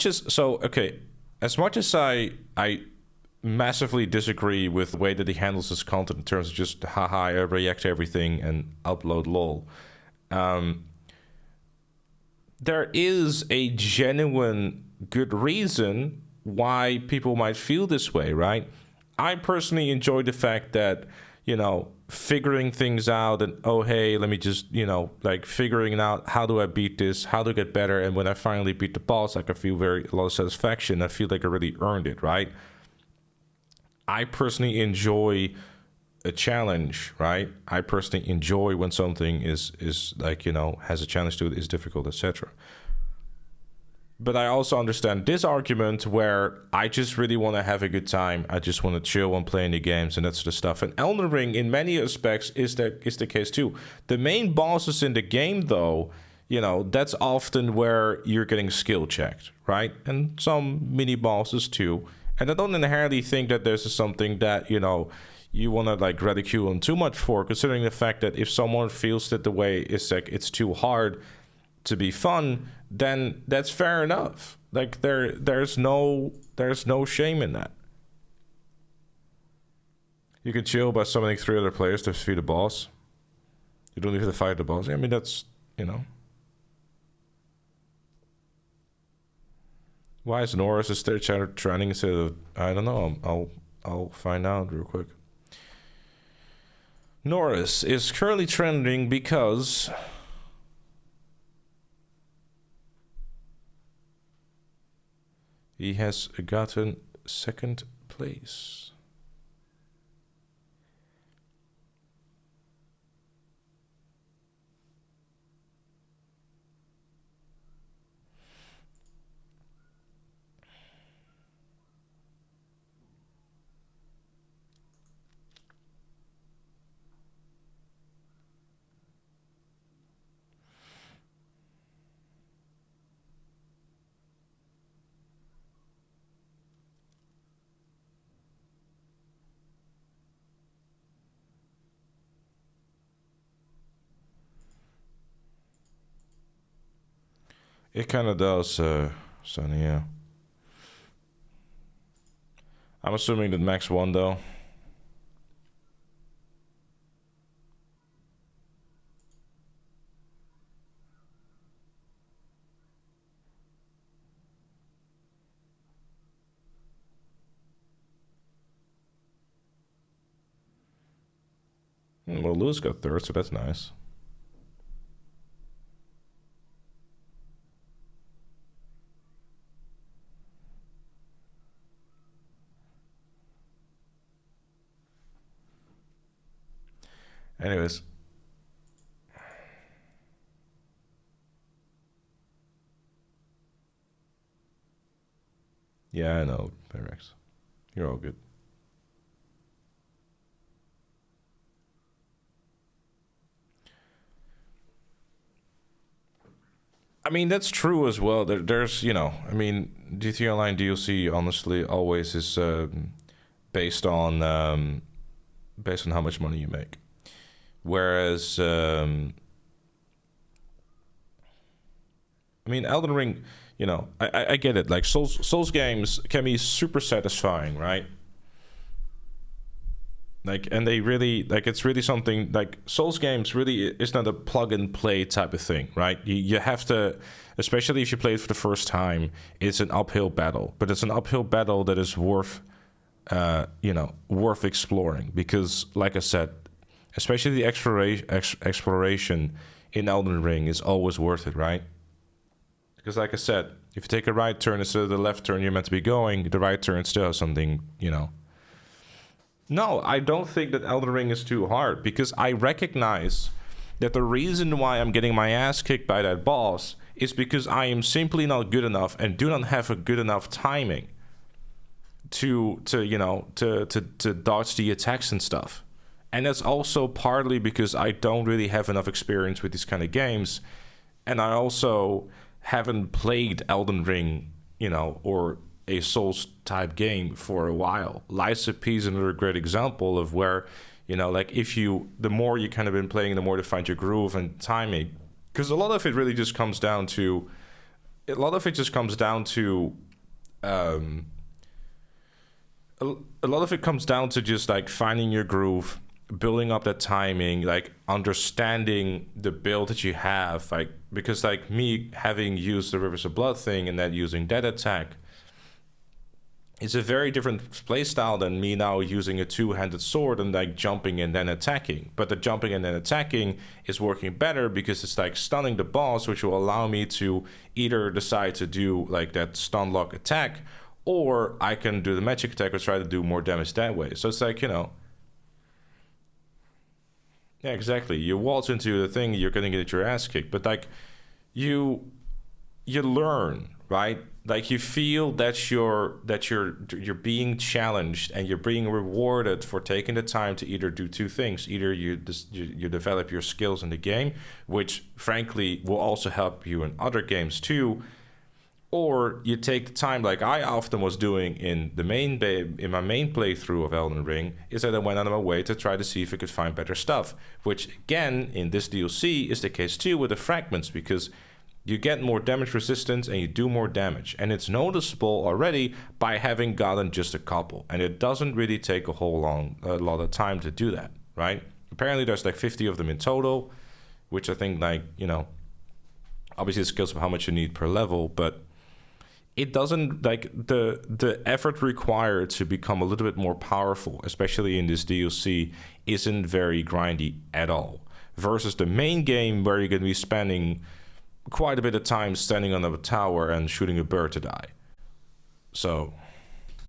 much as so okay, as much as I massively disagree with the way that he handles his content in terms of just haha, I react to everything and upload lol. Um, there is a genuine good reason why people might feel this way, right? I personally enjoy the fact that, figuring things out and, oh, hey, let me just, like figuring out how do I beat this, how to get better. And when I finally beat the boss, like I feel a lot of satisfaction. I feel like I really earned it, right? I personally enjoy a challenge, right? I personally enjoy when something is like, has a challenge to it, is difficult, etc. But I also understand this argument where I just really want to have a good time. I just want to chill when playing the games and that sort of stuff. And Elden Ring, in many aspects, is the case too. The main bosses in the game, though, that's often where you're getting skill checked, right? And some mini bosses too. And I don't inherently think that there's something that, you want to like ridicule them too much for, considering the fact that if someone feels that the way is like it's too hard to be fun, then that's fair enough. Like there's no shame in that. You can chill by summoning 3 other players to defeat a boss. You don't even have to fight the boss. I mean, that's, Why is Norris a stair trending instead of, I don't know. I'll find out real quick. Norris is currently trending because he has gotten 2nd place. It kind of does, Sonny, yeah. I'm assuming that Max won, though. Well, Lewis got 3rd, so that's nice. Anyways. Yeah, I know, Pyrex. You're all good. I mean, that's true as well. There's, GTA Online DLC honestly always is based on how much money you make. Whereas, Elden Ring, I get it. Like Souls games can be super satisfying, right? Like, and they really like it's really something like Souls games really is not a plug and play type of thing, right? You have to, especially if you play it for the first time, it's an uphill battle, but it's an uphill battle that is worth exploring because, like I said, especially the exploration in Elden Ring is always worth it, right? Because, like I said, if you take a right turn instead of the left turn you're meant to be going, the right turn still has something, No, I don't think that Elden Ring is too hard because I recognize that the reason why I'm getting my ass kicked by that boss is because I am simply not good enough and do not have a good enough timing to dodge the attacks and stuff. And that's also partly because I don't really have enough experience with these kind of games, and I also haven't played Elden Ring, or a Souls type game for a while. Lies of P is another great example of where, like the more you kind of been playing, the more to find your groove and timing. Because a lot of it really just comes down to a lot of it just comes down to um, a lot of it comes down to just like finding your groove, building up that timing, like understanding the build that you have. Like, because like me having used the Rivers of Blood thing and then using that attack, it's a very different playstyle than me now using a two-handed sword and like jumping and then attacking. But the jumping and then attacking is working better because it's like stunning the boss, which will allow me to either decide to do like that stun lock attack, or I can do the magic attack or try to do more damage that way. So it's like, you know, yeah, exactly. You waltz into the thing, you're gonna get your ass kicked. But like, you learn, right? Like you feel that you're being challenged and you're being rewarded for taking the time to either do two things: either you develop your skills in the game, which frankly will also help you in other games too, or you take the time, like I often was doing in my main playthrough of Elden Ring, is that I went out of my way to try to see if I could find better stuff, which again in this DLC is the case too with the fragments, because you get more damage resistance and you do more damage, and it's noticeable already by having gotten just a couple, and it doesn't really take a lot of time to do that, right? Apparently there's like 50 of them in total, which I think, like, you know, obviously it scales of how much you need per level, but it doesn't, like, the effort required to become a little bit more powerful, especially in this DLC, isn't very grindy at all, versus the main game where you're going to be spending quite a bit of time standing on a tower and shooting a bird to die. So